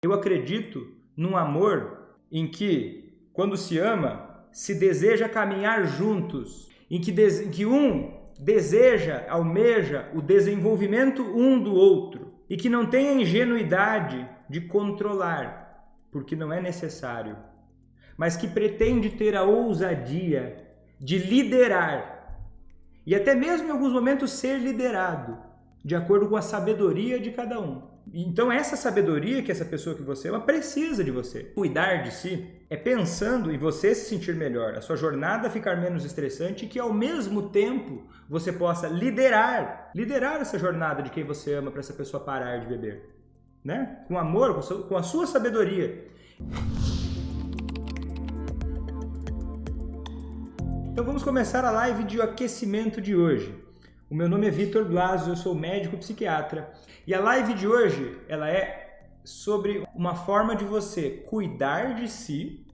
Eu acredito num amor em que, quando se ama, se deseja caminhar juntos, em que um deseja, almeja o desenvolvimento um do outro e que não tem a ingenuidade de controlar, porque não é necessário, mas que pretende ter a ousadia de liderar e até mesmo em alguns momentos ser liderado, de acordo com a sabedoria de cada um. Então essa sabedoria que essa pessoa que você ama precisa de você. Cuidar de si é pensando em você se sentir melhor, a sua jornada ficar menos estressante e que ao mesmo tempo você possa liderar essa jornada de quem você ama para essa pessoa parar de beber, né? Com amor, com a sua sabedoria. Então vamos começar a live de aquecimento de hoje. O meu nome é Vitor Blasio, eu sou médico psiquiatra e a live de hoje ela é sobre uma forma de você cuidar de si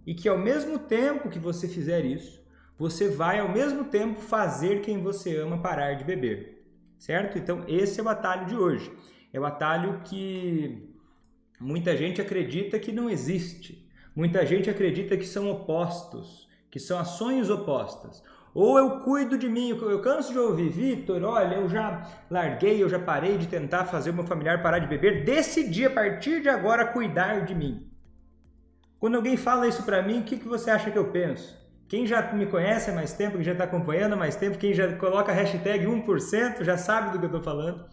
e que ao mesmo tempo que você fizer isso, você vai ao mesmo tempo fazer quem você ama parar de beber, certo? Então esse é o atalho de hoje. É o atalho que muita gente acredita que não existe. Muita gente acredita que são opostos, que são ações opostas. Ou eu cuido de mim, eu canso de ouvir, Vitor, olha, eu já larguei, eu já parei de tentar fazer o meu familiar parar de beber, decidi a partir de agora cuidar de mim. Quando alguém fala isso pra mim, o que você acha que eu penso? Quem já me conhece há mais tempo, quem já está acompanhando há mais tempo, quem já coloca a hashtag 1%, já sabe do que eu estou falando,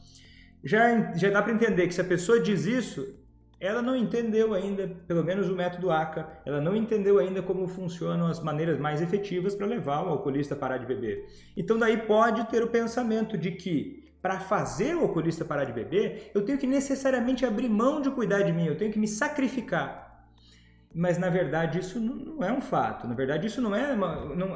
já dá para entender que se a pessoa diz isso, ela não entendeu ainda, pelo menos o método ACA, ela não entendeu ainda como funcionam as maneiras mais efetivas para levar o alcoolista a parar de beber. Então daí pode ter o pensamento de que para fazer o alcoolista parar de beber, eu tenho que necessariamente abrir mão de cuidar de mim, eu tenho que me sacrificar. Mas na verdade isso não é um fato, na verdade isso não é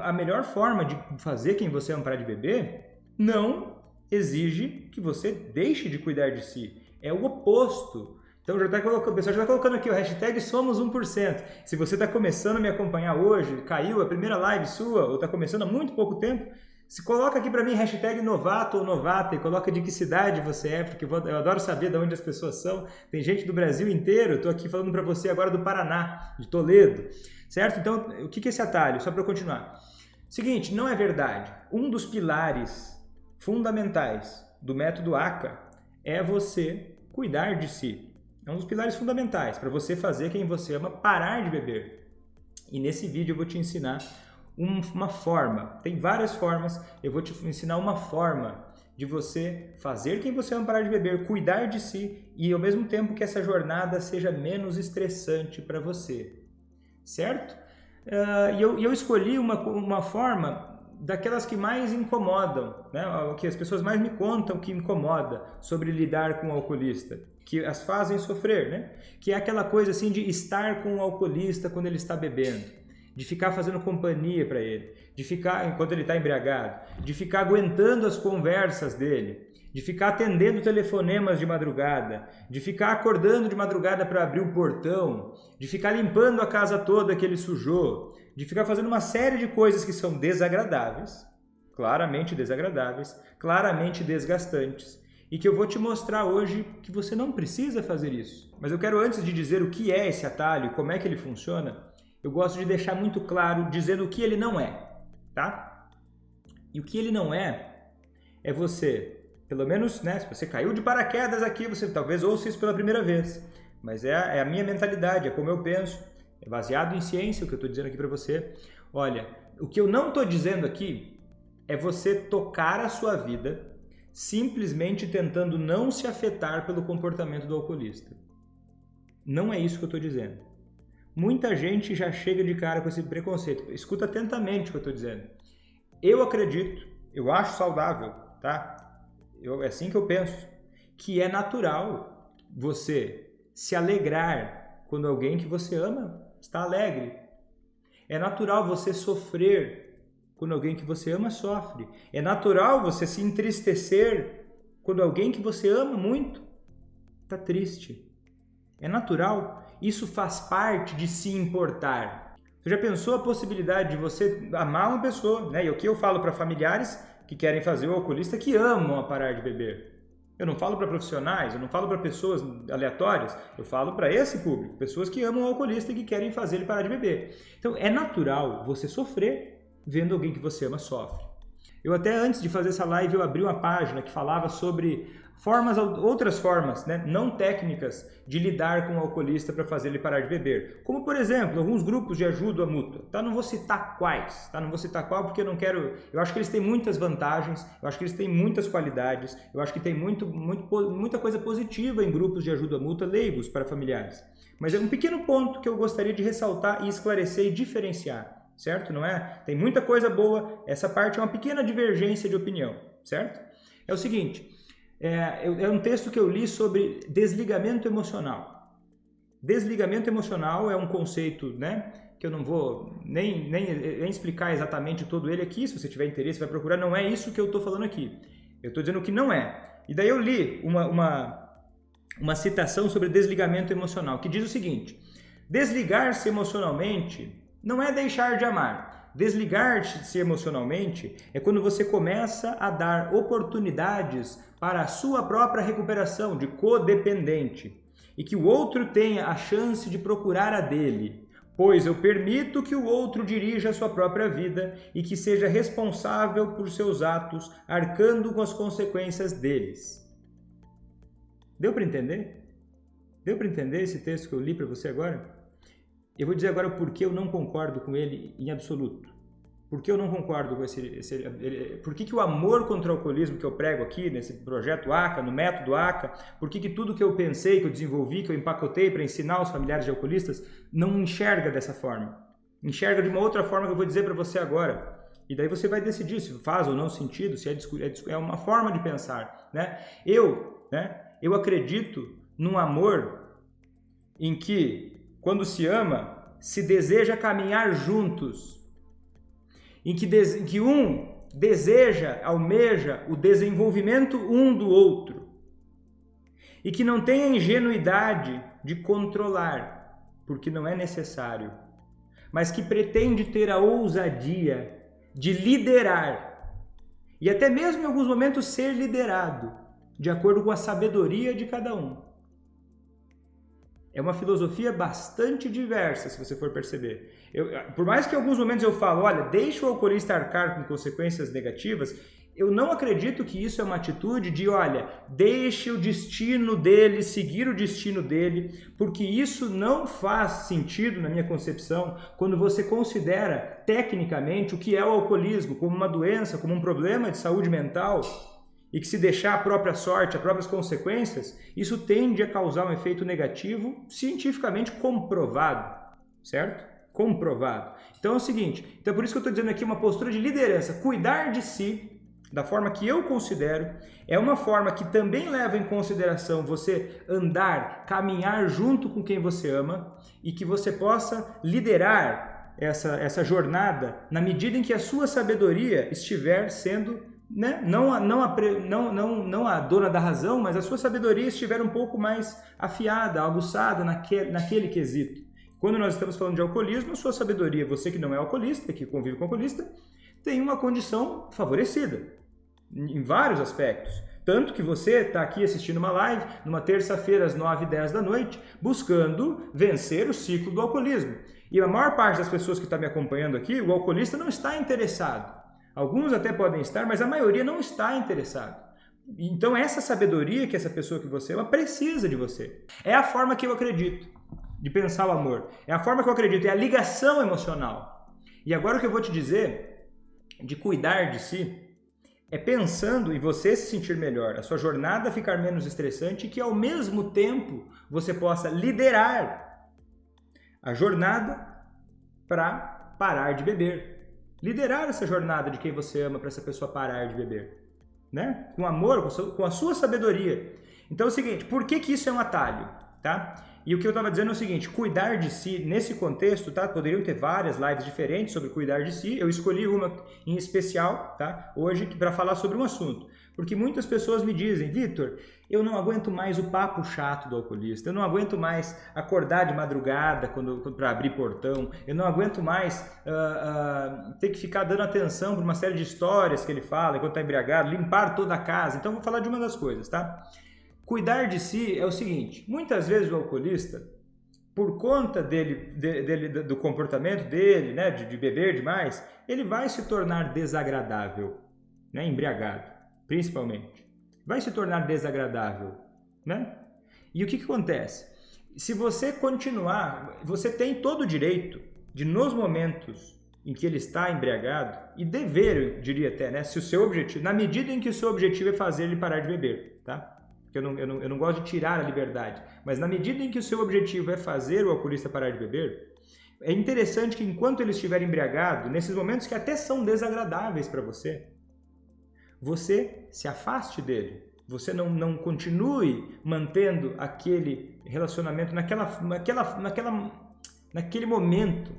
a melhor forma de fazer quem você ama parar de beber, não exige que você deixe de cuidar de si, é o oposto. Então o pessoal já está colocando aqui o hashtag somos 1%. Se você está começando a me acompanhar hoje, caiu a primeira live sua, ou está começando há muito pouco tempo, se coloca aqui para mim hashtag novato ou novata e coloca de que cidade você é, porque eu adoro saber de onde as pessoas são. Tem gente do Brasil inteiro, eu estou aqui falando para você agora do Paraná, de Toledo, certo? Então o que é esse atalho? Só para eu continuar. Seguinte, não é verdade. Um dos pilares fundamentais do método ACA é você cuidar de si. É um dos pilares fundamentais para você fazer quem você ama parar de beber. E nesse vídeo eu vou te ensinar uma forma, tem várias formas, eu vou te ensinar uma forma de você fazer quem você ama parar de beber, cuidar de si e ao mesmo tempo que essa jornada seja menos estressante para você, certo? E eu escolhi uma forma daquelas que mais incomodam, né? Que as pessoas mais me contam que incomoda sobre lidar com o alcoolista, que as fazem sofrer, né? Que é aquela coisa assim de estar com o alcoolista quando ele está bebendo, de ficar fazendo companhia para ele, de ficar enquanto ele está embriagado, de ficar aguentando as conversas dele, de ficar atendendo telefonemas de madrugada, de ficar acordando de madrugada para abrir o portão, de ficar limpando a casa toda que ele sujou, de ficar fazendo uma série de coisas que são desagradáveis, claramente desgastantes, e que eu vou te mostrar hoje que você não precisa fazer isso. Mas eu quero, antes de dizer o que é esse atalho, como é que ele funciona, eu gosto de deixar muito claro dizendo o que ele não é, tá? E o que ele não é você, pelo menos, né, se você caiu de paraquedas aqui, você talvez ouça isso pela primeira vez, mas é a minha mentalidade, é como eu penso, é baseado em ciência o que eu estou dizendo aqui para você. Olha, o que eu não estou dizendo aqui é você tocar a sua vida simplesmente tentando não se afetar pelo comportamento do alcoolista. Não é isso que eu estou dizendo. Muita gente já chega de cara com esse preconceito. Escuta atentamente o que eu estou dizendo. Eu acredito, eu acho saudável, tá? É assim que eu penso, que é natural você se alegrar quando alguém que você ama está alegre. É natural você sofrer quando alguém que você ama sofre. É natural você se entristecer quando alguém que você ama muito está triste. É natural. Isso faz parte de se importar. Você já pensou a possibilidade de você amar uma pessoa, né? E o que eu falo para familiares que querem fazer o alcoolista que amam a parar de beber. Eu não falo para profissionais, eu não falo para pessoas aleatórias, eu falo para esse público, pessoas que amam o alcoolista e que querem fazer ele parar de beber. Então é natural você sofrer vendo alguém que você ama sofre. Eu até antes de fazer essa live eu abri uma página que falava sobre outras formas, né, não técnicas de lidar com o alcoolista para fazer ele parar de beber. Como, por exemplo, alguns grupos de ajuda mútua. Tá? Não vou citar quais, tá? Não vou citar qual porque eu não quero... Eu acho que eles têm muitas vantagens, eu acho que eles têm muitas qualidades, eu acho que tem muita coisa positiva em grupos de ajuda mútua leigos para familiares. Mas é um pequeno ponto que eu gostaria de ressaltar e esclarecer e diferenciar, certo? Não é? Tem muita coisa boa, essa parte é uma pequena divergência de opinião, certo? É o seguinte... É um texto que eu li sobre desligamento emocional. Desligamento emocional é um conceito, né, que eu não vou nem explicar exatamente todo ele aqui. Se você tiver interesse, vai procurar. Não é isso que eu estou falando aqui. Eu estou dizendo que não é. E daí eu li uma citação sobre desligamento emocional, que diz o seguinte: desligar-se emocionalmente não é deixar de amar. Desligar-se emocionalmente é quando você começa a dar oportunidades para a sua própria recuperação de codependente e que o outro tenha a chance de procurar a dele, pois eu permito que o outro dirija a sua própria vida e que seja responsável por seus atos, arcando com as consequências deles. Deu para entender? Deu para entender esse texto que eu li para você agora? Eu vou dizer agora o porquê eu não concordo com ele em absoluto. Por que eu não concordo com por que o amor contra o alcoolismo que eu prego aqui, nesse projeto ACA, no método ACA, por que tudo que eu pensei, que eu desenvolvi, que eu empacotei para ensinar os familiares de alcoolistas, não enxerga dessa forma? Enxerga de uma outra forma que eu vou dizer para você agora. E daí você vai decidir se faz ou não sentido, se é uma forma de pensar, né? Eu acredito num amor em que, quando se ama, se deseja caminhar juntos, em que um deseja, almeja o desenvolvimento um do outro, e que não tem a ingenuidade de controlar, porque não é necessário, mas que pretende ter a ousadia de liderar, e até mesmo em alguns momentos ser liderado, de acordo com a sabedoria de cada um. É uma filosofia bastante diversa, se você for perceber. Por mais que em alguns momentos eu falo, olha, deixa o alcoolista arcar com consequências negativas, eu não acredito que isso é uma atitude de, olha, deixe o destino dele, seguir o destino dele, porque isso não faz sentido na minha concepção quando você considera tecnicamente o que é o alcoolismo como uma doença, como um problema de saúde mental, e que se deixar a própria sorte, as próprias consequências, isso tende a causar um efeito negativo cientificamente comprovado, certo? Comprovado. Então é o seguinte, então é por isso que eu estou dizendo aqui uma postura de liderança, cuidar de si, da forma que eu considero, é uma forma que também leva em consideração você andar, caminhar junto com quem você ama e que você possa liderar essa jornada na medida em que a sua sabedoria estiver sendo, né, não a dona da razão, mas a sua sabedoria estiver um pouco mais afiada, aguçada naquele quesito. Quando nós estamos falando de alcoolismo, a sua sabedoria, você que não é alcoolista, que convive com alcoolista, tem uma condição favorecida em vários aspectos. Tanto que você está aqui assistindo uma live numa terça-feira às 9h10 da noite, buscando vencer o ciclo do alcoolismo. E a maior parte das pessoas que está me acompanhando aqui, o alcoolista não está interessado. Alguns até podem estar, mas a maioria não está interessado. Então essa sabedoria que essa pessoa que você ama precisa de você. É a forma que eu acredito de pensar o amor. É a forma que eu acredito, é a ligação emocional. E agora o que eu vou te dizer de cuidar de si é pensando em você se sentir melhor, a sua jornada ficar menos estressante e que ao mesmo tempo você possa liderar a jornada para parar de beber. Liderar essa jornada de quem você ama para essa pessoa parar de beber, né? Com amor, com a sua sabedoria. Então é o seguinte, por que isso é um atalho? Tá? E o que eu estava dizendo é o seguinte, cuidar de si, nesse contexto, tá? Poderiam ter várias lives diferentes sobre cuidar de si, eu escolhi uma em especial, tá? Hoje, para falar sobre um assunto. Porque muitas pessoas me dizem, Vitor, eu não aguento mais o papo chato do alcoolista, eu não aguento mais acordar de madrugada para abrir portão, eu não aguento mais ter que ficar dando atenção para uma série de histórias que ele fala enquanto está embriagado, limpar toda a casa. Então, vou falar de uma das coisas, tá? Cuidar de si é o seguinte, muitas vezes o alcoolista, por conta do comportamento dele, né, de beber demais, ele vai se tornar desagradável, né, embriagado, principalmente. Vai se tornar desagradável, né? E o que acontece? Se você continuar, você tem todo o direito de, nos momentos em que ele está embriagado, e dever, eu diria até, né, se o seu objetivo, na medida em que o seu objetivo é fazer ele parar de beber, tá? Porque eu não gosto de tirar a liberdade, mas na medida em que o seu objetivo é fazer o alcoolista parar de beber, é interessante que enquanto ele estiver embriagado, nesses momentos que até são desagradáveis para você, você se afaste dele, você não continue mantendo aquele relacionamento naquele momento,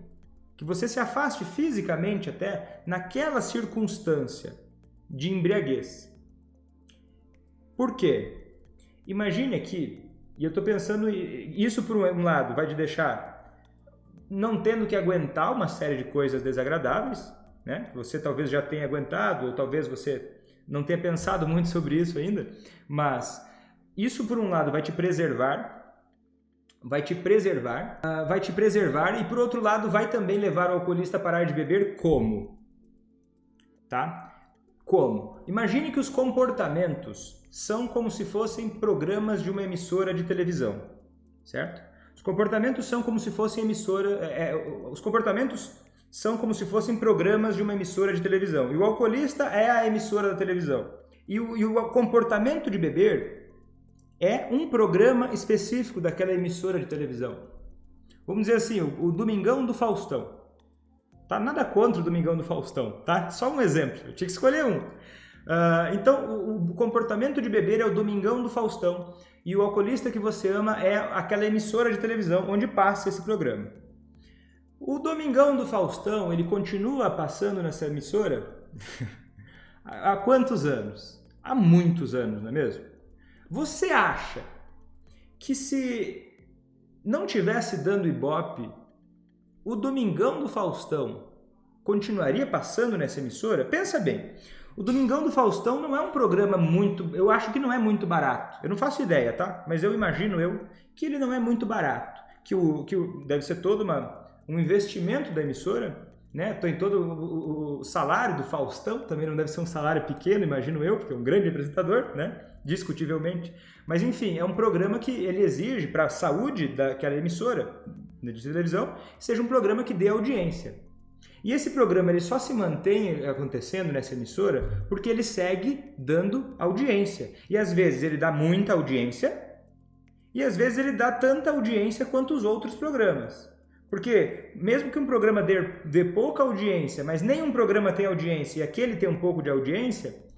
que você se afaste fisicamente até naquela circunstância de embriaguez. Por quê? Imagine aqui, e eu estou pensando, isso por um lado vai te deixar não tendo que aguentar uma série de coisas desagradáveis, né? Você talvez já tenha aguentado, ou talvez você não tenha pensado muito sobre isso ainda, mas isso por um lado vai te preservar e por outro lado vai também levar o alcoolista a parar de beber como? Tá? Como? Imagine que os comportamentos são como se fossem programas de uma emissora de televisão, certo? Os comportamentos são como se fossem são como se fossem programas de uma emissora de televisão. E o alcoolista é a emissora da televisão. E o comportamento de beber é um programa específico daquela emissora de televisão. Vamos dizer assim, o Domingão do Faustão. Tá? Nada contra o Domingão do Faustão, tá? Só um exemplo, eu tinha que escolher um. Então, o comportamento de beber é o Domingão do Faustão. E o alcoolista que você ama é aquela emissora de televisão onde passa esse programa. O Domingão do Faustão, ele continua passando nessa emissora há quantos anos? Há muitos anos, não é mesmo? Você acha que se não tivesse dando Ibope, o Domingão do Faustão continuaria passando nessa emissora? Pensa bem, o Domingão do Faustão não é um programa eu acho que não é muito barato. Eu não faço ideia, tá? Mas eu imagino que ele não é muito barato. Deve ser todo um investimento da emissora, né? Tem todo o salário do Faustão, também não deve ser um salário pequeno, imagino eu, porque é um grande apresentador, né? Discutivelmente. Mas enfim, é um programa que ele exige para a saúde daquela emissora de televisão, seja um programa que dê audiência. E esse programa ele só se mantém acontecendo nessa emissora porque ele segue dando audiência. E às vezes ele dá muita audiência e às vezes ele dá tanta audiência quanto os outros programas. Porque mesmo que um programa dê pouca audiência, mas nenhum programa tem audiência e aquele tem um pouco de audiência,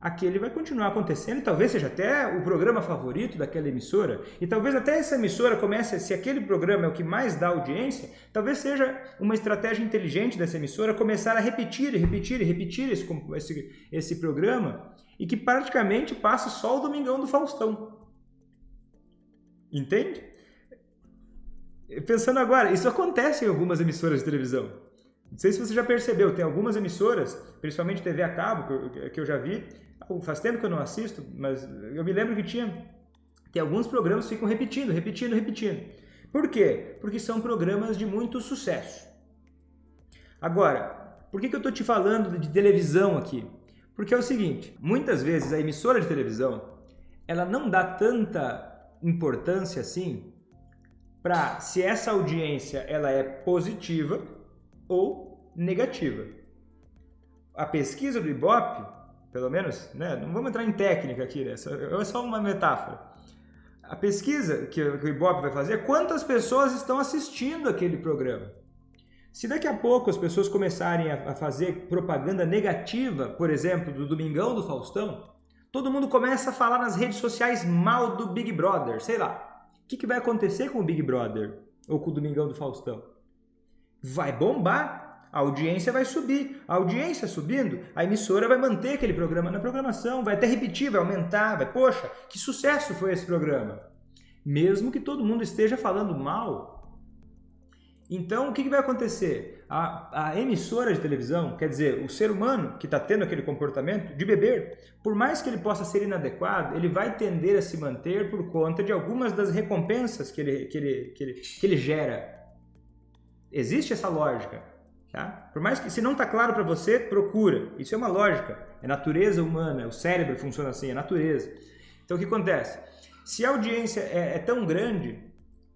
aquele vai continuar acontecendo, talvez seja até o programa favorito daquela emissora, e talvez até essa emissora comece, se aquele programa é o que mais dá audiência, talvez seja uma estratégia inteligente dessa emissora começar a repetir esse programa, e que praticamente passe só o Domingão do Faustão. Entende? Pensando agora, isso acontece em algumas emissoras de televisão. Não sei se você já percebeu, tem algumas emissoras, principalmente TV a cabo, que eu já vi, faz tempo que eu não assisto, mas eu me lembro que tem alguns programas que ficam repetindo. Por quê? Porque são programas de muito sucesso. Agora, por que eu estou te falando de televisão aqui? Porque é o seguinte, muitas vezes a emissora de televisão, ela não dá tanta importância assim para se essa audiência ela é positiva ou negativa. A pesquisa do Ibope, pelo menos, né, não vamos entrar em técnica aqui, né, é só uma metáfora. A pesquisa que o Ibope vai fazer é quantas pessoas estão assistindo aquele programa. Se daqui a pouco as pessoas começarem a fazer propaganda negativa, por exemplo, do Domingão do Faustão, todo mundo começa a falar nas redes sociais mal do Big Brother, sei lá. O que vai acontecer com o Big Brother ou com o Domingão do Faustão? Vai bombar, a audiência vai subir. A audiência subindo, a emissora vai manter aquele programa na programação, vai até repetir, vai aumentar, poxa, que sucesso foi esse programa. Mesmo que todo mundo esteja falando mal. Então, o que vai acontecer? A emissora de televisão, quer dizer, o ser humano que está tendo aquele comportamento de beber, por mais que ele possa ser inadequado, ele vai tender a se manter por conta de algumas das recompensas que ele gera. Existe essa lógica. Tá? Por mais que, se não está claro para você, procura. Isso é uma lógica. É natureza humana, o cérebro funciona assim, é natureza. Então, o que acontece? Se a audiência é tão grande,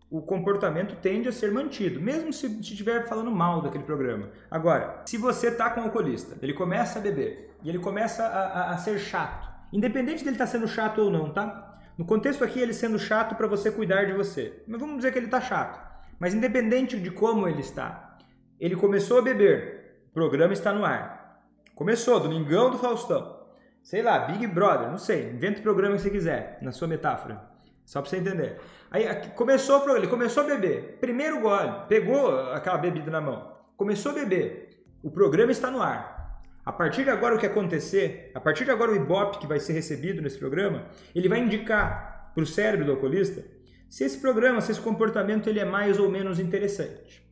o comportamento tende a ser mantido, mesmo se estiver falando mal daquele programa. Agora, se você está com um alcoolista, ele começa a beber e ele começa a ser chato, independente dele estar sendo chato ou não, tá? No contexto aqui, ele sendo chato para você cuidar de você. Mas vamos dizer que ele está chato. Mas independente de como ele está, ele começou a beber, o programa está no ar. Começou, Domingão do Faustão. Sei lá, Big Brother, não sei, inventa o programa que você quiser, na sua metáfora. Só para você entender. Aí começou o programa, ele começou a beber. Primeiro gole, pegou aquela bebida na mão. Começou a beber. O programa está no ar. A partir de agora o que acontecer, a partir de agora o Ibope que vai ser recebido nesse programa, ele vai indicar para o cérebro do alcoolista se esse programa, se esse comportamento ele é mais ou menos interessante.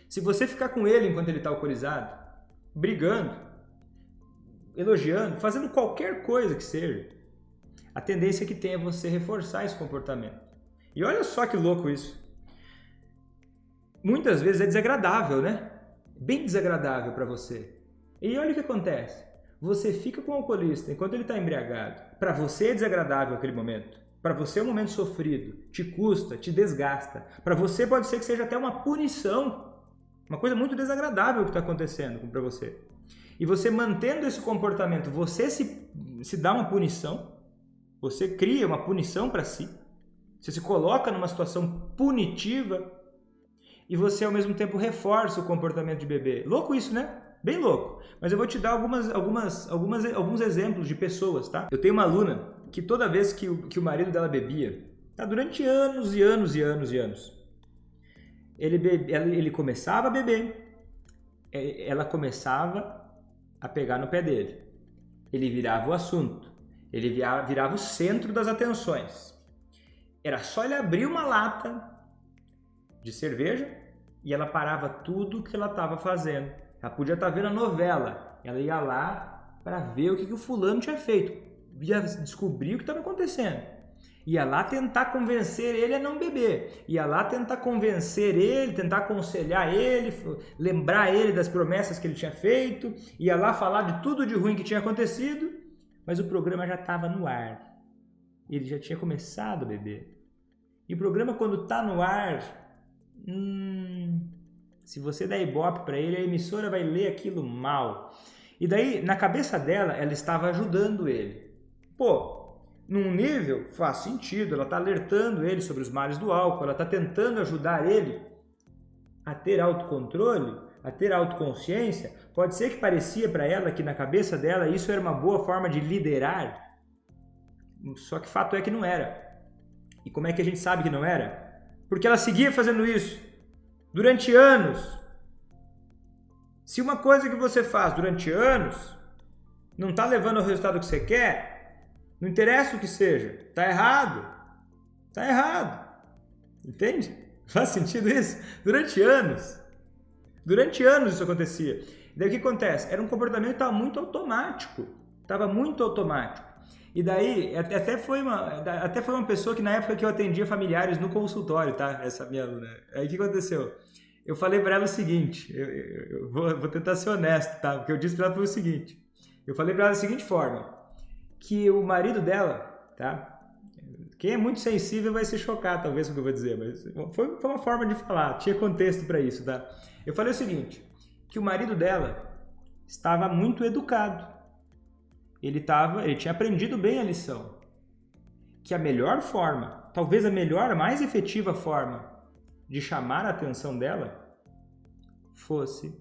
Se você ficar com ele enquanto ele está alcoolizado, brigando, elogiando, fazendo qualquer coisa que seja, a tendência que tem é você reforçar esse comportamento. E olha só que louco isso. Muitas vezes é desagradável, né? Bem desagradável para você. E olha o que acontece. Você fica com o alcoolista enquanto ele está embriagado. Para você é desagradável aquele momento. Para você é um momento sofrido. Te custa, te desgasta. Para você pode ser que seja até uma punição. Uma coisa muito desagradável que está acontecendo para você. E você mantendo esse comportamento, você se dá uma punição. Você cria uma punição para si, você se coloca numa situação punitiva e você ao mesmo tempo reforça o comportamento de beber. Louco isso, né? Bem louco. Mas eu vou te dar alguns exemplos de pessoas, tá? Eu tenho uma aluna que toda vez que o marido dela bebia, tá? Durante anos e anos e anos e anos, ele começava a beber, ela começava a pegar no pé dele. Ele virava o assunto. Ele virava o centro das atenções. Era só ele abrir uma lata de cerveja e ela parava tudo que ela estava fazendo. Ela podia estar vendo a novela. Ela ia lá para ver o que o fulano tinha feito. Ia descobrir o que estava acontecendo. Ia lá tentar convencer ele a não beber. Ia lá tentar convencer ele, tentar aconselhar ele, lembrar ele das promessas que ele tinha feito. Ia lá falar de tudo de ruim que tinha acontecido. Mas o programa já estava no ar. Ele já tinha começado a beber. E o programa, quando está no ar, se você der ibope para ele, a emissora vai ler aquilo mal. E daí, na cabeça dela, ela estava ajudando ele. Pô, num nível, faz sentido. Ela está alertando ele sobre os males do álcool. Ela está tentando ajudar ele a ter autocontrole, a ter autoconsciência. Pode ser que parecia para ela que na cabeça dela isso era uma boa forma de liderar, só que fato é que não era. E como é que a gente sabe que não era? Porque ela seguia fazendo isso durante anos. Se uma coisa que você faz durante anos não está levando ao resultado que você quer, não interessa o que seja, está errado. Está errado. Entende? Faz sentido isso? Durante anos isso acontecia. E daí o que acontece? Era um comportamento que estava muito automático. E daí, até foi uma pessoa que na época que eu atendia familiares no consultório, tá? Essa minha aluna. Aí o que aconteceu? Eu falei para ela o seguinte, eu vou tentar ser honesto, tá? O que eu disse para ela foi o seguinte. Eu falei para ela da seguinte forma, que o marido dela, tá? Quem é muito sensível vai se chocar, talvez, com o que eu vou dizer, mas foi uma forma de falar, tinha contexto para isso, tá? Eu falei o seguinte, que o marido dela estava muito educado. Ele tinha aprendido bem a lição. Que a melhor forma, talvez a mais efetiva forma de chamar a atenção dela fosse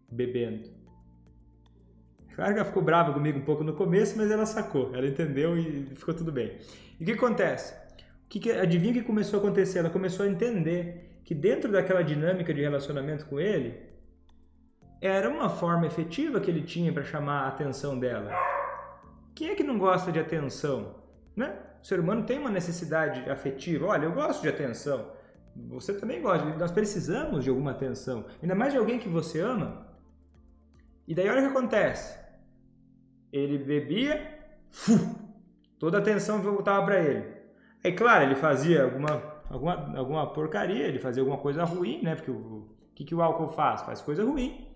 bebendo. Claro que ela ficou brava comigo um pouco no começo, mas ela sacou, ela entendeu e ficou tudo bem. E o que acontece? Adivinha o que começou a acontecer? Ela começou a entender que dentro daquela dinâmica de relacionamento com ele, era uma forma efetiva que ele tinha para chamar a atenção dela. Quem é que não gosta de atenção? Né? O ser humano tem uma necessidade afetiva. Olha, eu gosto de atenção. Você também gosta. Nós precisamos de alguma atenção. Ainda mais de alguém que você ama. E daí olha o que acontece. Ele bebia, toda a atenção voltava para ele. Aí, claro, ele fazia alguma porcaria, ele fazia alguma coisa ruim, né? Porque o que o álcool faz? Faz coisa ruim,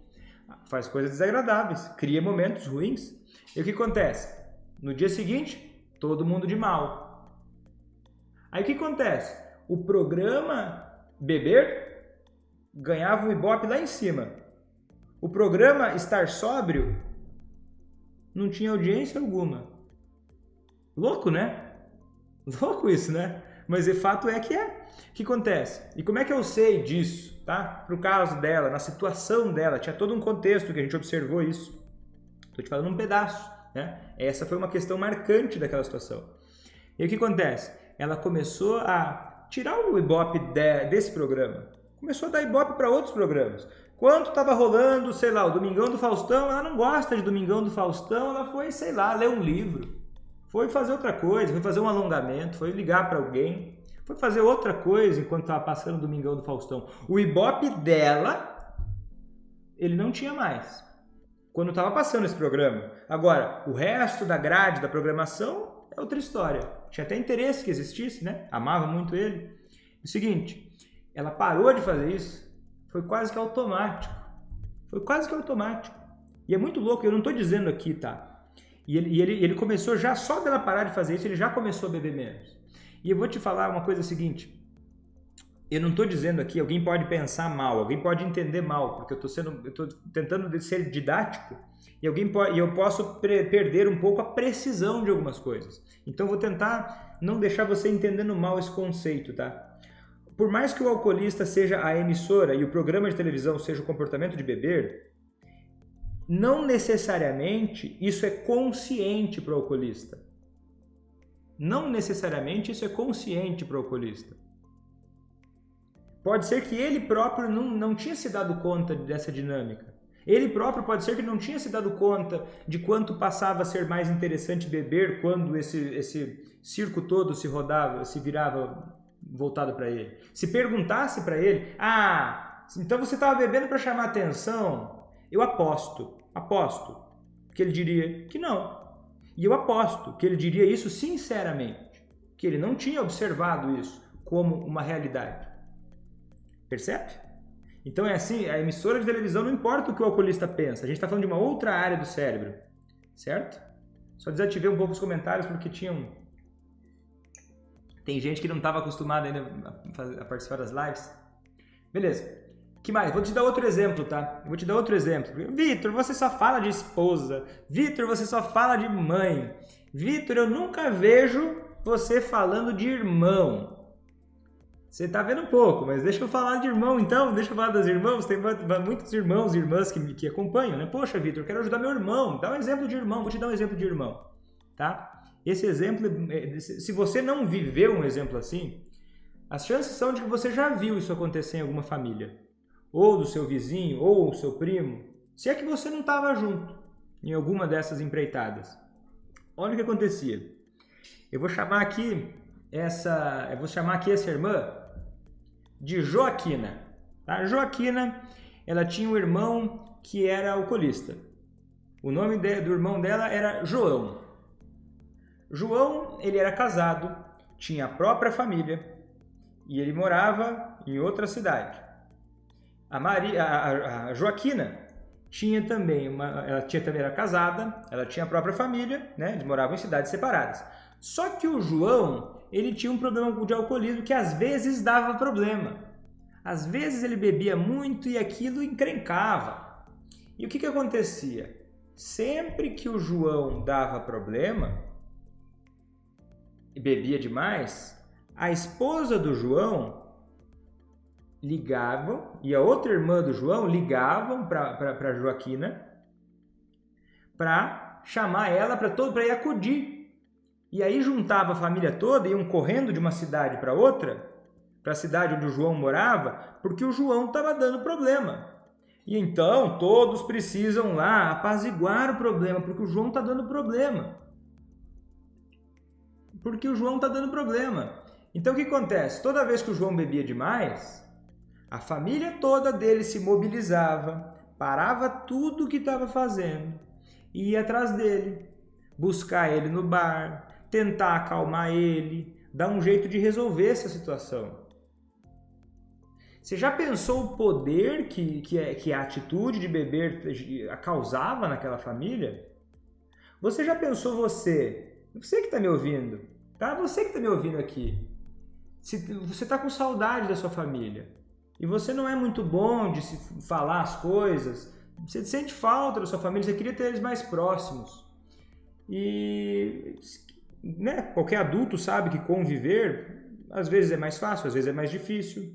faz coisas desagradáveis, cria momentos ruins. E o que acontece? No dia seguinte, todo mundo de mal. Aí o que acontece? O programa beber ganhava um ibope lá em cima. O programa estar sóbrio não tinha audiência alguma. Louco, né? Louco isso, né? Mas o fato é que é. O que acontece? E como é que eu sei disso, tá? Pro caso dela, na situação dela, tinha todo um contexto que a gente observou isso. Tô te falando um pedaço, né? Essa foi uma questão marcante daquela situação. E o que acontece? Ela começou a tirar o ibope desse programa. Começou a dar ibope para outros programas. Quando estava rolando, sei lá, o Domingão do Faustão, ela não gosta de Domingão do Faustão, ela foi, sei lá, ler um livro. Foi fazer outra coisa, foi fazer um alongamento, foi ligar para alguém, foi fazer outra coisa enquanto estava passando o Domingão do Faustão. O ibope dela, ele não tinha mais, quando estava passando esse programa. Agora, o resto da grade da programação é outra história. Tinha até interesse que existisse, né? Amava muito ele. O seguinte, ela parou de fazer isso, foi quase que automático. Foi quase que automático. E é muito louco, eu não estou dizendo aqui, tá? E ele começou já, só dela parar de fazer isso, ele já começou a beber menos. E eu vou te falar uma coisa seguinte, eu não estou dizendo aqui, alguém pode pensar mal, alguém pode entender mal, porque eu estou tentando ser didático e eu posso perder um pouco a precisão de algumas coisas. Então eu vou tentar não deixar você entendendo mal esse conceito, tá? Por mais que o alcoolista seja a emissora e o programa de televisão seja o comportamento de beber, não necessariamente isso é consciente para o alcoolista. Não necessariamente isso é consciente para o alcoolista. Pode ser que ele próprio não tinha se dado conta dessa dinâmica. Ele próprio pode ser que não tinha se dado conta de quanto passava a ser mais interessante beber quando esse circo todo se rodava, se virava voltado para ele. Se perguntasse para ele, então você estava bebendo para chamar atenção? Eu aposto que ele diria que não. E eu aposto que ele diria isso sinceramente, que ele não tinha observado isso como uma realidade. Percebe? Então é assim, a emissora de televisão não importa o que o alcoolista pensa, a gente está falando de uma outra área do cérebro, certo? Só desativei um pouco os comentários porque tem gente que não estava acostumada ainda a participar das lives. Beleza. Que mais? Vou te dar outro exemplo, tá? Vou te dar outro exemplo. Vitor, você só fala de esposa. Vitor, você só fala de mãe. Vitor, eu nunca vejo você falando de irmão. Você tá vendo um pouco, mas deixa eu falar de irmão então. Deixa eu falar das irmãs. Tem muitos irmãos e irmãs que acompanham, né? Poxa, Vitor, eu quero ajudar meu irmão. Dá um exemplo de irmão. Vou te dar um exemplo de irmão, tá? Esse exemplo, se você não viveu um exemplo assim, as chances são de que você já viu isso acontecer em alguma família. Ou do seu vizinho, ou do seu primo, se é que você não estava junto em alguma dessas empreitadas. Olha o que acontecia. Eu vou chamar aqui essa irmã de Joaquina. Tá? Joaquina, ela tinha um irmão que era alcoolista. O nome do irmão dela era João. João, ele era casado, tinha a própria família e ele morava em outra cidade. A Joaquina tinha também era casada, ela tinha a própria família, né? Eles moravam em cidades separadas. Só que o João, ele tinha um problema de alcoolismo que às vezes dava problema. Às vezes ele bebia muito e aquilo encrencava. E o que acontecia? Sempre que o João dava problema e bebia demais, a esposa do João ligavam, e a outra irmã do João ligavam para Joaquina para chamar ela para ir acudir E aí juntava a família toda, iam correndo de uma cidade para outra, para a cidade onde o João morava, porque o João estava dando problema. E então todos precisam lá apaziguar o problema, porque o João está dando problema. Porque o João está dando problema. Então o que acontece? Toda vez que o João bebia demais, a família toda dele se mobilizava, parava tudo o que estava fazendo e ia atrás dele, buscar ele no bar, tentar acalmar ele, dar um jeito de resolver essa situação. Você já pensou o poder que a atitude de beber causava naquela família? Você já pensou você que está me ouvindo, tá? Você que está me ouvindo aqui. Se você está com saudade da sua família e você não é muito bom de se falar as coisas, você sente falta da sua família, você queria ter eles mais próximos. E né, qualquer adulto sabe que conviver às vezes é mais fácil, às vezes é mais difícil.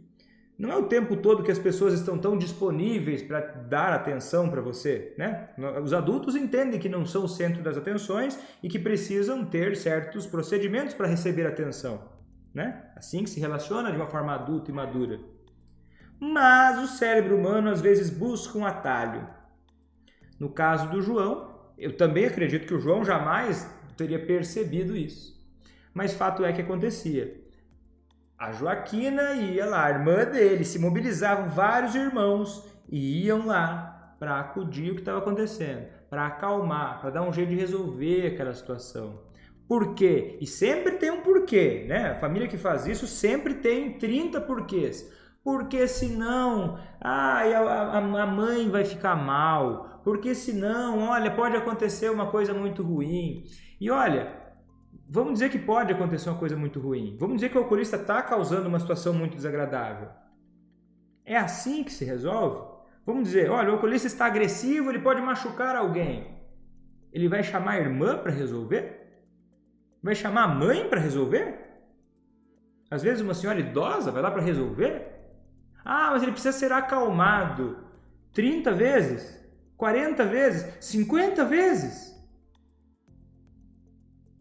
Não é o tempo todo que as pessoas estão tão disponíveis para dar atenção para você, né? Os adultos entendem que não são o centro das atenções e que precisam ter certos procedimentos para receber atenção, né? Assim que se relaciona de uma forma adulta e madura. Mas o cérebro humano às vezes busca um atalho. No caso do João, eu também acredito que o João jamais teria percebido isso. Mas fato é que acontecia. A Joaquina ia lá, a irmã dele, se mobilizavam vários irmãos e iam lá para acudir o que estava acontecendo, para acalmar, para dar um jeito de resolver aquela situação. Por quê? E sempre tem um porquê, né? A família que faz isso sempre tem 30 porquês. Porque senão, a mãe vai ficar mal. Porque senão, olha, pode acontecer uma coisa muito ruim. E olha, vamos dizer que pode acontecer uma coisa muito ruim. Vamos dizer que o alcoolista está causando uma situação muito desagradável. É assim que se resolve? Vamos dizer, olha, o alcoolista está agressivo, ele pode machucar alguém. Ele vai chamar a irmã para resolver? Vai chamar a mãe para resolver? Às vezes uma senhora idosa vai lá para resolver? Ah, mas ele precisa ser acalmado 30 vezes, 40 vezes, 50 vezes.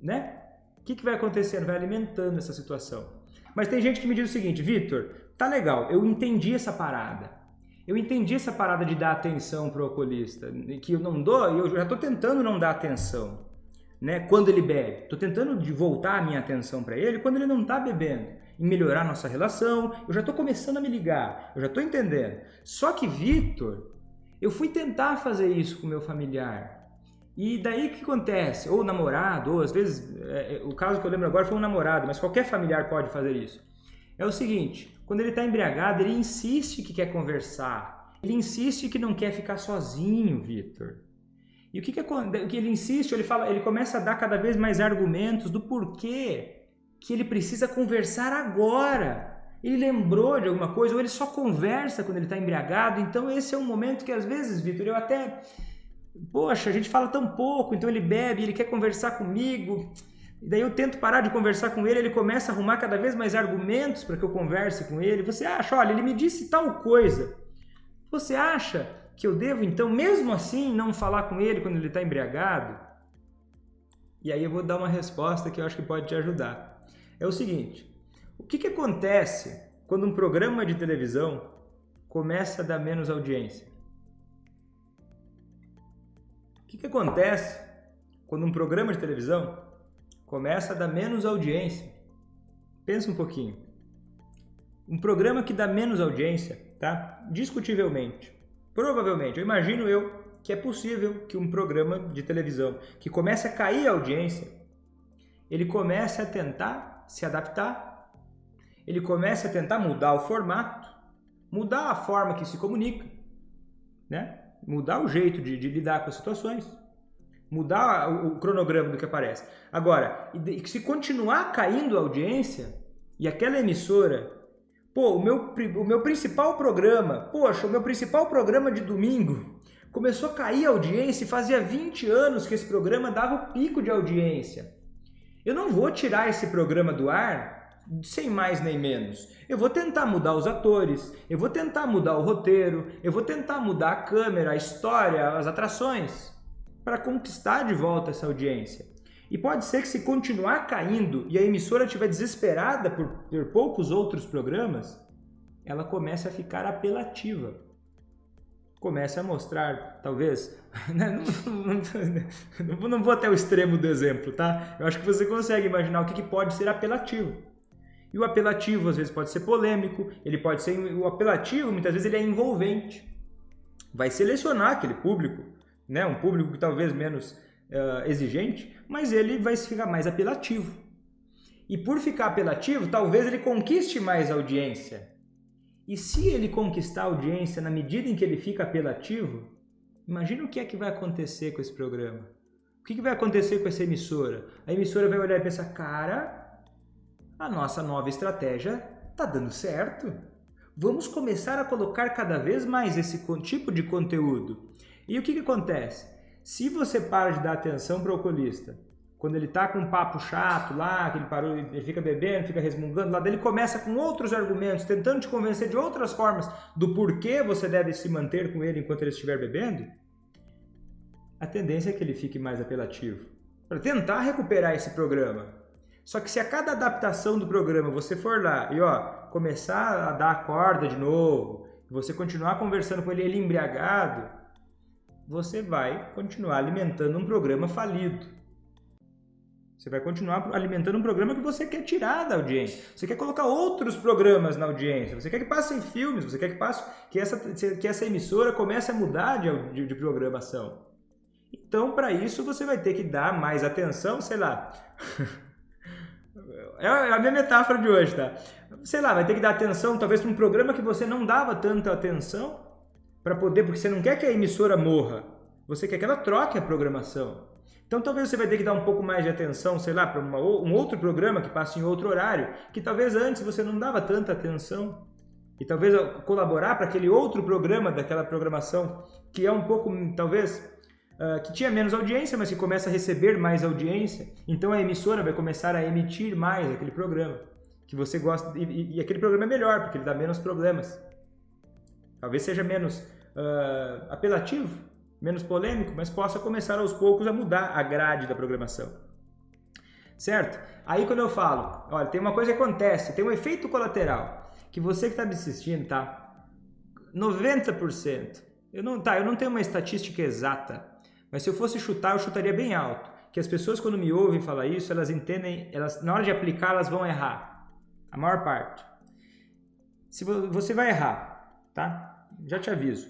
Né? O que vai acontecendo? Vai alimentando essa situação. Mas tem gente que me diz o seguinte, Vitor, tá legal, eu entendi essa parada. Eu entendi essa parada de dar atenção para o alcoolista, que eu não dou, eu já estou tentando não dar atenção, né? Quando ele bebe. Estou tentando de voltar a minha atenção para ele quando ele não está bebendo. Em melhorar nossa relação, eu já estou começando a me ligar, eu já estou entendendo. Só que, Vitor, eu fui tentar fazer isso com o meu familiar. E daí o que acontece? Ou namorado, ou às vezes, o caso que eu lembro agora foi um namorado, mas qualquer familiar pode fazer isso. É o seguinte, quando ele está embriagado, ele insiste que quer conversar. Ele insiste que não quer ficar sozinho, Vitor. E o que ele insiste? Ele começa a dar cada vez mais argumentos do porquê que ele precisa conversar agora. Ele lembrou de alguma coisa, ou ele só conversa quando ele está embriagado. Então esse é um momento que às vezes, Vitor, eu até... Poxa, a gente fala tão pouco, então ele bebe, ele quer conversar comigo. E daí eu tento parar de conversar com ele, ele começa a arrumar cada vez mais argumentos para que eu converse com ele. Você acha, olha, ele me disse tal coisa. Você acha que eu devo, então, mesmo assim, não falar com ele quando ele está embriagado? E aí eu vou dar uma resposta que eu acho que pode te ajudar. É o seguinte, o que acontece quando um programa de televisão começa a dar menos audiência? O que acontece quando um programa de televisão começa a dar menos audiência? Pensa um pouquinho. Um programa que dá menos audiência, tá? Discutivelmente, provavelmente, eu imagino que é possível que um programa de televisão que comece a cair a audiência, ele comece a tentar se adaptar, ele comece a tentar mudar o formato, mudar a forma que se comunica, né? Mudar o jeito de lidar com as situações, mudar o cronograma do que aparece. Agora, se continuar caindo a audiência e aquela emissora, o meu principal programa, o meu principal programa de domingo começou a cair a audiência e fazia 20 anos que esse programa dava o pico de audiência. Eu não vou tirar esse programa do ar sem mais nem menos. Eu vou tentar mudar os atores, eu vou tentar mudar o roteiro, eu vou tentar mudar a câmera, a história, as atrações, para conquistar de volta essa audiência. E pode ser que se continuar caindo e a emissora estiver desesperada por ter poucos outros programas, ela comece a ficar apelativa. Comece a mostrar, talvez, não vou até o extremo do exemplo, tá? Eu acho que você consegue imaginar o que pode ser apelativo. E o apelativo às vezes pode ser polêmico, o apelativo muitas vezes ele é envolvente. Vai selecionar aquele público, né? Um público que talvez menos exigente, mas ele vai ficar mais apelativo. E por ficar apelativo, talvez ele conquiste mais audiência. E se ele conquistar a audiência na medida em que ele fica apelativo, imagina o que é que vai acontecer com esse programa. O que vai acontecer com essa emissora? A emissora vai olhar e pensar, cara, a nossa nova estratégia está dando certo. Vamos começar a colocar cada vez mais esse tipo de conteúdo. E o que acontece? Se você para de dar atenção para o oculista, quando ele está com um papo chato lá, que ele fica bebendo, fica resmungando, lá dele começa com outros argumentos, tentando te convencer de outras formas do porquê você deve se manter com ele enquanto ele estiver bebendo, a tendência é que ele fique mais apelativo. Para tentar recuperar esse programa. Só que se a cada adaptação do programa você for lá e começar a dar a corda de novo, você continuar conversando com ele embriagado, você vai continuar alimentando um programa falido. Você vai continuar alimentando um programa que você quer tirar da audiência. Você quer colocar outros programas na audiência. Você quer que passem filmes. Você quer que essa emissora comece a mudar de programação. Então, para isso, você vai ter que dar mais atenção, sei lá. É a minha metáfora de hoje, tá? Sei lá, vai ter que dar atenção talvez para um programa que você não dava tanta atenção para poder, porque você não quer que a emissora morra. Você quer que ela troque a programação. Então talvez você vai ter que dar um pouco mais de atenção, sei lá, para um outro programa que passa em outro horário, que talvez antes você não dava tanta atenção. E talvez colaborar para aquele outro programa daquela programação, que é um pouco, talvez, que tinha menos audiência, mas que começa a receber mais audiência. Então a emissora vai começar a emitir mais aquele programa que você gosta. E aquele programa é melhor, porque ele dá menos problemas. Talvez seja menos apelativo, menos polêmico, mas possa começar aos poucos a mudar a grade da programação. Certo? Aí quando eu falo, olha, tem uma coisa que acontece, tem um efeito colateral, que você que está me assistindo, tá? 90%. Eu não tenho uma estatística exata, mas se eu fosse chutar, eu chutaria bem alto. Que as pessoas quando me ouvem falar isso, elas entendem, na hora de aplicar, elas vão errar. A maior parte. Se você vai errar, tá? Já te aviso.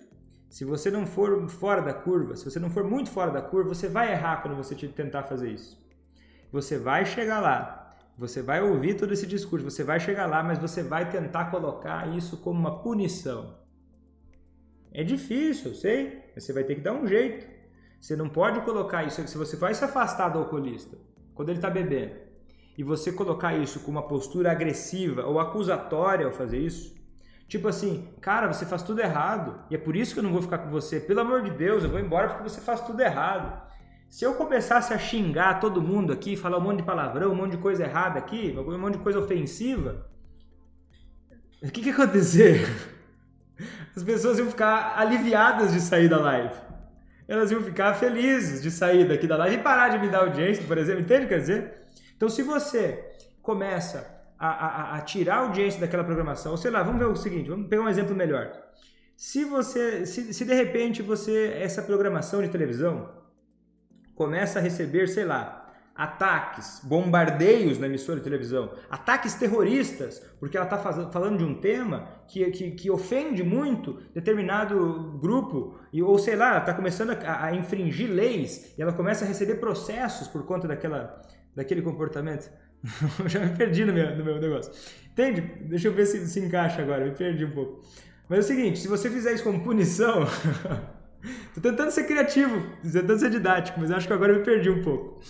Se você não for fora da curva, se você não for muito fora da curva, você vai errar quando você tentar fazer isso. Você vai chegar lá, você vai ouvir todo esse discurso, você vai chegar lá, mas você vai tentar colocar isso como uma punição. É difícil, eu sei, mas você vai ter que dar um jeito. Você não pode colocar isso, se você vai se afastar do alcoolista, quando ele está bebendo, e você colocar isso com uma postura agressiva ou acusatória ao fazer isso, tipo assim, cara, você faz tudo errado e é por isso que eu não vou ficar com você. Pelo amor de Deus, eu vou embora porque você faz tudo errado. Se eu começasse a xingar todo mundo aqui, falar um monte de palavrão, um monte de coisa errada aqui, um monte de coisa ofensiva, o que ia acontecer? As pessoas iam ficar aliviadas de sair da live. Elas iam ficar felizes de sair daqui da live e parar de me dar audiência, por exemplo. Entende o que quer dizer? Então, se você começa a tirar a audiência daquela programação, ou sei lá, vamos ver o seguinte, vamos pegar um exemplo melhor. Se de repente essa programação de televisão começa a receber, sei lá, ataques, bombardeios na emissora de televisão, ataques terroristas, porque ela está falando de um tema que ofende muito determinado grupo, ou sei lá, está começando a infringir leis, e ela começa a receber processos por conta daquele comportamento. Já me perdi no meu negócio. Entende? Deixa eu ver se encaixa agora, me perdi um pouco. Mas é o seguinte, se você fizer isso como punição... Tô tentando ser criativo, tentando ser didático, mas acho que agora eu me perdi um pouco.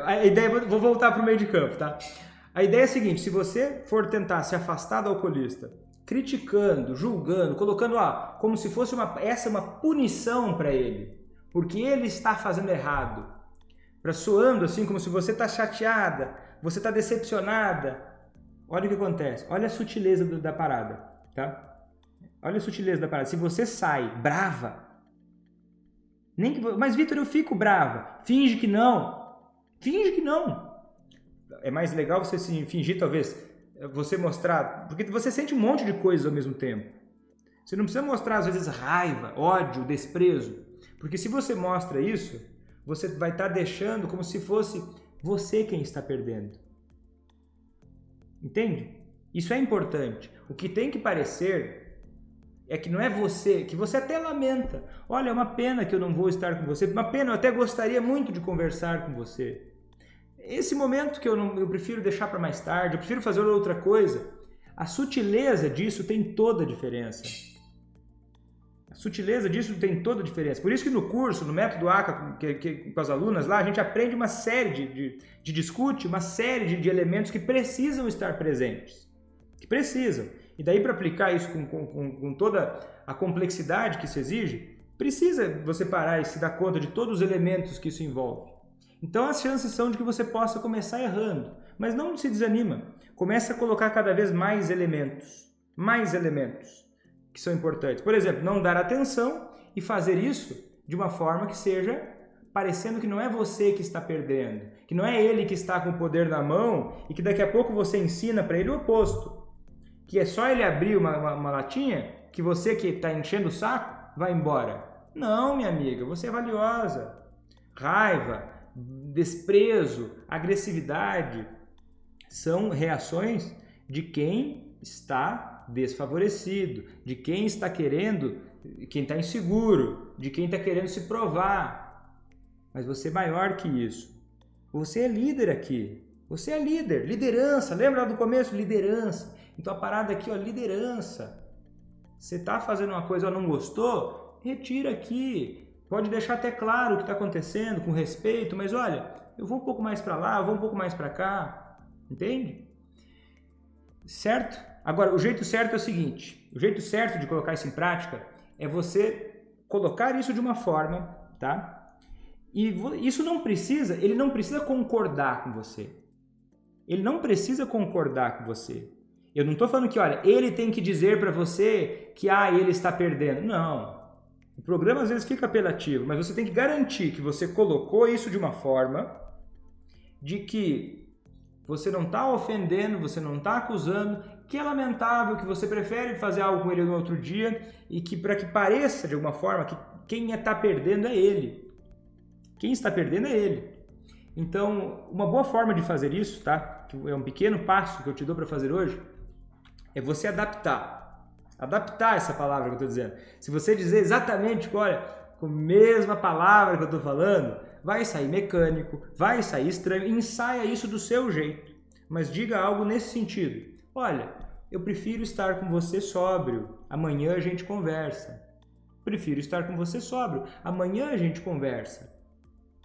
A ideia, vou voltar para o meio de campo, tá? A ideia é a seguinte, se você for tentar se afastar do alcoolista, criticando, julgando, colocando como se fosse uma punição para ele, porque ele está fazendo errado, soando assim como se você está chateada, você está decepcionada, olha o que acontece, olha a sutileza da parada, tá? Olha a sutileza da parada, se você sai brava, mas Vitor, eu fico brava, finge que não, Finge que não. É mais legal você se fingir, talvez, você mostrar, porque você sente um monte de coisas ao mesmo tempo. Você não precisa mostrar, às vezes, raiva, ódio, desprezo. Porque se você mostra isso, você vai estar deixando como se fosse você quem está perdendo. Entende? Isso é importante. O que tem que parecer é que não é você, que você até lamenta. Olha, é uma pena que eu não vou estar com você, uma pena, eu até gostaria muito de conversar com você. Esse momento que eu prefiro deixar para mais tarde, eu prefiro fazer outra coisa. A sutileza disso tem toda a diferença. A sutileza disso tem toda a diferença. Por isso que no curso, no método ACA, com as alunas lá, a gente aprende uma série discute uma série de elementos que precisam estar presentes. Que precisam. E daí para aplicar isso com toda a complexidade que isso exige, precisa você parar e se dar conta de todos os elementos que isso envolve. Então as chances são de que você possa começar errando, mas não se desanima. Comece a colocar cada vez mais elementos que são importantes. Por exemplo, não dar atenção e fazer isso de uma forma que seja parecendo que não é você que está perdendo, que não é ele que está com o poder na mão e que daqui a pouco você ensina para ele o oposto, que é só ele abrir uma latinha que você que está enchendo o saco vai embora. Não, minha amiga, você é valiosa. Raiva, desprezo, agressividade são reações de quem está desfavorecido, de quem está querendo, quem está inseguro, de quem está querendo se provar. Mas você é maior que isso. Você é líder aqui. Você é líder, liderança. Lembra lá do começo? Liderança. Então a parada aqui, ó, liderança. Você está fazendo uma coisa, ó, não gostou? Retira aqui. Pode deixar até claro o que está acontecendo, com respeito, mas olha, eu vou um pouco mais para lá, eu vou um pouco mais para cá. Entende? Certo? Agora, o jeito certo é o seguinte, o jeito certo de colocar isso em prática é você colocar isso de uma forma, tá? E isso ele não precisa concordar com você. Ele não precisa concordar com você. Eu não estou falando que, olha, ele tem que dizer para você que, ele está perdendo. Não. O programa às vezes fica apelativo, mas você tem que garantir que você colocou isso de uma forma de que você não está ofendendo, você não está acusando, que é lamentável, que você prefere fazer algo com ele no outro dia e que para que pareça de alguma forma que quem está perdendo é ele. Quem está perdendo é ele. Então, uma boa forma de fazer isso, tá? Que é um pequeno passo que eu te dou para fazer hoje, é você adaptar. Adaptar essa palavra que eu estou dizendo. Se você dizer exatamente, olha, com a mesma palavra que eu estou falando, vai sair mecânico, vai sair estranho, ensaia isso do seu jeito. Mas diga algo nesse sentido. Olha, eu prefiro estar com você sóbrio, amanhã a gente conversa. Prefiro estar com você sóbrio, amanhã a gente conversa.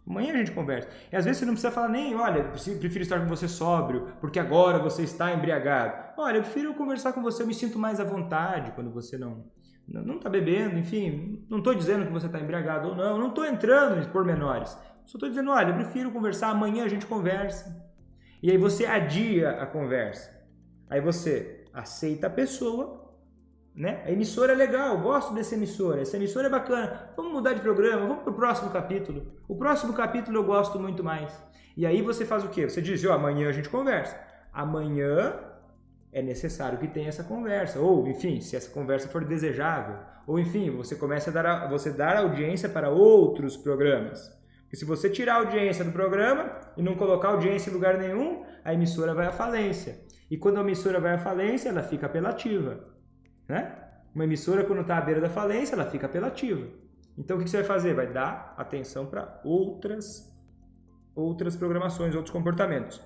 Amanhã a gente conversa. E às vezes você não precisa falar nem, olha, eu prefiro estar com você sóbrio, porque agora você está embriagado. Olha, eu prefiro conversar com você, eu me sinto mais à vontade quando você não está bebendo, enfim, não estou dizendo que você está embriagado ou não estou entrando em pormenores. Só estou dizendo, olha, eu prefiro conversar, amanhã a gente conversa. E aí você adia a conversa. Aí você aceita a pessoa, né? A emissora é legal, eu gosto dessa emissora, essa emissora é bacana, vamos mudar de programa, vamos para o próximo capítulo. O próximo capítulo eu gosto muito mais. E aí você faz o quê? Você diz, amanhã a gente conversa. Amanhã é necessário que tenha essa conversa, ou enfim, se essa conversa for desejável, ou enfim, você começa a dar audiência para outros programas. Porque se você tirar a audiência do programa e não colocar audiência em lugar nenhum, a emissora vai à falência. E quando a emissora vai à falência, ela fica apelativa. Né? Uma emissora, quando está à beira da falência, ela fica apelativa. Então, o que você vai fazer? Vai dar atenção para outras programações, outros comportamentos.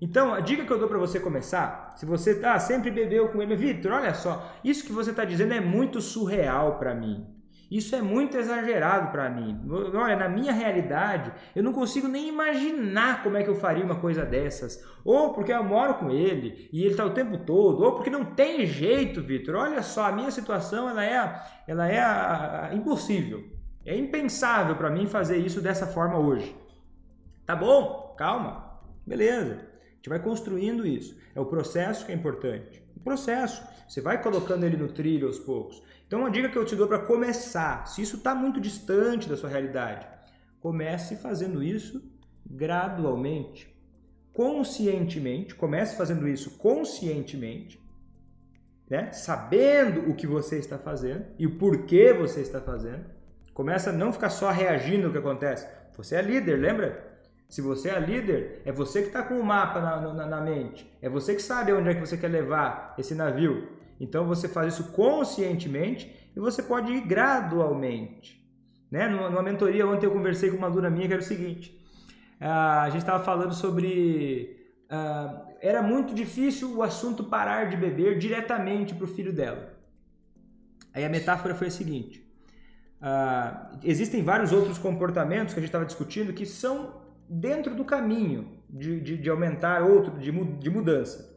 Então, a dica que eu dou para você começar, se você sempre bebeu com ele, Vitor, olha só, isso que você está dizendo é muito surreal para mim. Isso é muito exagerado para mim. Olha, na minha realidade, eu não consigo nem imaginar como é que eu faria uma coisa dessas. Ou porque eu moro com ele e ele está o tempo todo, ou porque não tem jeito, Vitor. Olha só, a minha situação ela é impossível. É impensável para mim fazer isso dessa forma hoje. Tá bom? Calma. Beleza. A gente vai construindo isso. É o processo que é importante. O processo. Você vai colocando ele no trilho aos poucos. Então, uma dica que eu te dou para começar, se isso está muito distante da sua realidade, comece fazendo isso gradualmente, conscientemente, comece fazendo isso conscientemente, né? Sabendo o que você está fazendo e o porquê você está fazendo. Começa a não ficar só reagindo ao que acontece. Você é líder, lembra? Se você é líder, é você que está com o mapa na mente. É você que sabe onde é que você quer levar esse navio. Então você faz isso conscientemente e você pode ir gradualmente. Né? Numa mentoria ontem eu conversei com uma aluna minha que era o seguinte. A gente estava falando sobre... era muito difícil o assunto parar de beber diretamente para o filho dela. Aí a metáfora foi a seguinte. Existem vários outros comportamentos que a gente estava discutindo que são dentro do caminho de aumentar de mudança.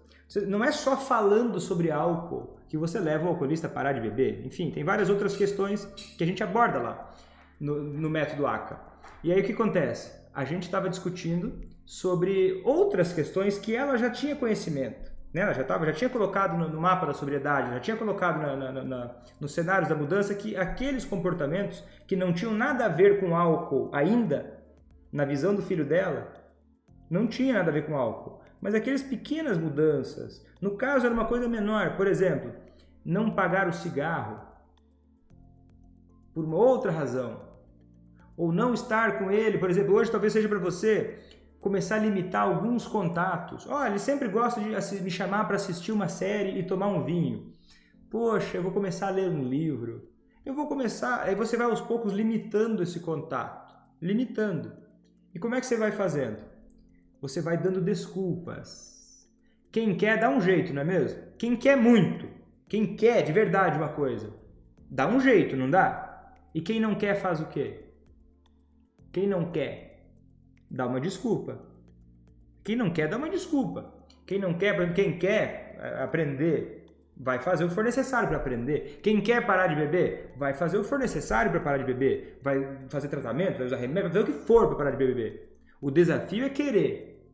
Não é só falando sobre álcool que você leva o alcoolista a parar de beber. Enfim, tem várias outras questões que a gente aborda lá no método ACA. E aí o que acontece? A gente estava discutindo sobre outras questões que ela já tinha conhecimento. Né? Ela já tinha colocado no mapa da sobriedade, já tinha colocado nos cenários da mudança que aqueles comportamentos que não tinham nada a ver com álcool ainda, na visão do filho dela, não tinha nada a ver com álcool. Mas aquelas pequenas mudanças, no caso era uma coisa menor, por exemplo, não pagar o cigarro por uma outra razão, ou não estar com ele, por exemplo, hoje talvez seja para você começar a limitar alguns contatos. Ele sempre gosta de me chamar para assistir uma série e tomar um vinho. Poxa, eu vou começar a ler um livro. Aí você vai aos poucos limitando esse contato, limitando. E como é que você vai fazendo? Você vai dando desculpas. Quem quer dá um jeito, não é mesmo? Quem quer muito, quem quer de verdade uma coisa, dá um jeito, não dá? E quem não quer faz o quê? Quem não quer, dá uma desculpa. Quem não quer, dá uma desculpa. Quem quer aprender, vai fazer o que for necessário para aprender. Quem quer parar de beber, vai fazer o que for necessário para parar de beber. Vai fazer tratamento, vai usar remédio, vai fazer o que for para parar de beber. O desafio é querer.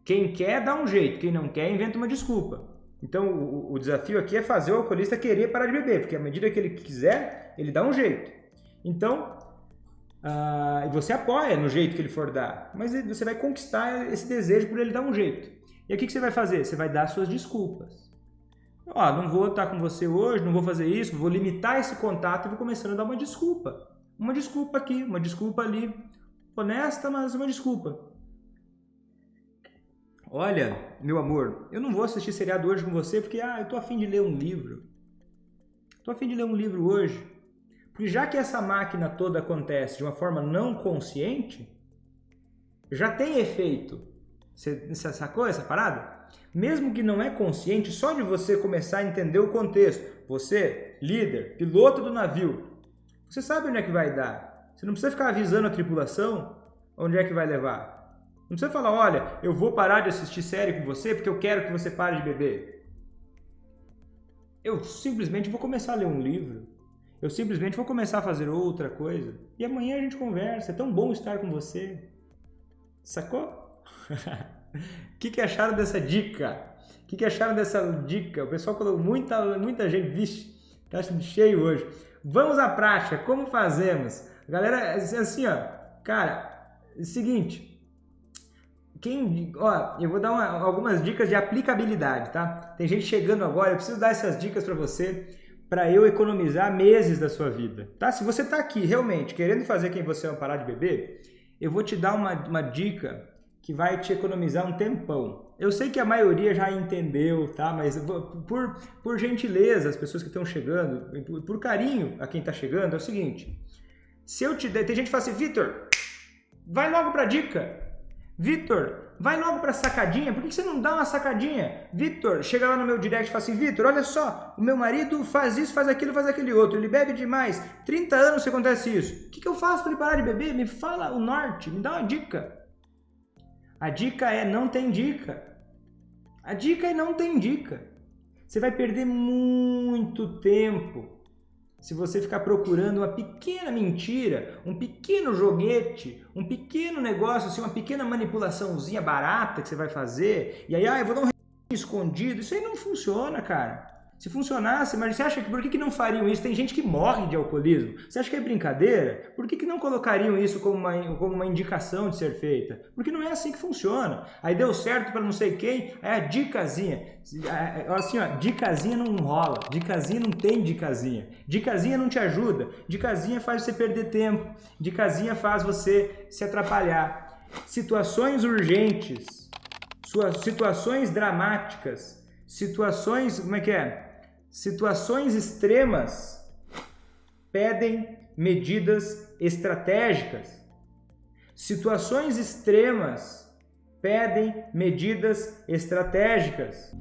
Quem quer, dá um jeito. Quem não quer, inventa uma desculpa. Então, o desafio aqui é fazer o alcoolista querer parar de beber, porque à medida que ele quiser, ele dá um jeito. Então, você apoia no jeito que ele for dar, mas você vai conquistar esse desejo por ele dar um jeito. E aí o que você vai fazer? Você vai dar suas desculpas. Não vou estar com você hoje, não vou fazer isso, vou limitar esse contato e vou começando a dar uma desculpa. Uma desculpa aqui, uma desculpa ali. Honesta, mas uma desculpa. Olha, meu amor, eu não vou assistir seriado hoje com você porque eu tô a fim de ler um livro. Tô a fim de ler um livro hoje. Porque já que essa máquina toda acontece de uma forma não consciente, já tem efeito. Você sacou essa parada? Mesmo que não é consciente, só de você começar a entender o contexto. Você, líder, piloto do navio, você sabe onde é que vai dar. Você não precisa ficar avisando a tripulação onde é que vai levar. Não precisa falar, olha, eu vou parar de assistir série com você porque eu quero que você pare de beber. Eu simplesmente vou começar a ler um livro. Eu simplesmente vou começar a fazer outra coisa. E amanhã a gente conversa. É tão bom estar com você. Sacou? O que acharam dessa dica? O que acharam dessa dica? O pessoal falou muita gente. Vixe, tá cheio hoje. Vamos à prática. Como fazemos? Galera, assim, cara, é o seguinte. Eu vou dar algumas dicas de aplicabilidade, tá? Tem gente chegando agora, eu preciso dar essas dicas para você, para eu economizar meses da sua vida, tá? Se você tá aqui realmente querendo fazer quem você é parar de beber, eu vou te dar uma dica que vai te economizar um tempão. Eu sei que a maioria já entendeu, tá? Mas por gentileza, as pessoas que estão chegando, por carinho a quem está chegando, é o seguinte. Se eu te der... Tem gente que fala assim, Vitor, vai logo para a dica. Vitor, vai logo para a sacadinha. Por que você não dá uma sacadinha? Vitor, chega lá no meu direct e fala assim, Vitor, olha só, o meu marido faz isso, faz aquele outro, ele bebe demais, 30 anos que acontece isso. O que eu faço para ele parar de beber? Me fala o norte, me dá uma dica. A dica é não tem dica. A dica é não tem dica. Você vai perder muito tempo se você ficar procurando uma pequena mentira, um pequeno joguete, um pequeno negócio, assim, uma pequena manipulaçãozinha barata que você vai fazer, e aí, eu vou dar um escondido. Isso aí não funciona, cara. Se funcionasse, mas você acha que por que não fariam isso? Tem gente que morre de alcoolismo. Você acha que é brincadeira? Por que não colocariam isso como uma indicação de ser feita? Porque não é assim que funciona. Aí deu certo para não sei quem, é a dicasinha. Assim, ó, dicasinha não rola. Dicasinha não tem dicasinha. Dicasinha não te ajuda. Dicasinha faz você perder tempo. Dicasinha faz você se atrapalhar. Situações urgentes, situações dramáticas, situações, como é que é? Situações extremas pedem medidas estratégicas. Situações extremas pedem medidas estratégicas.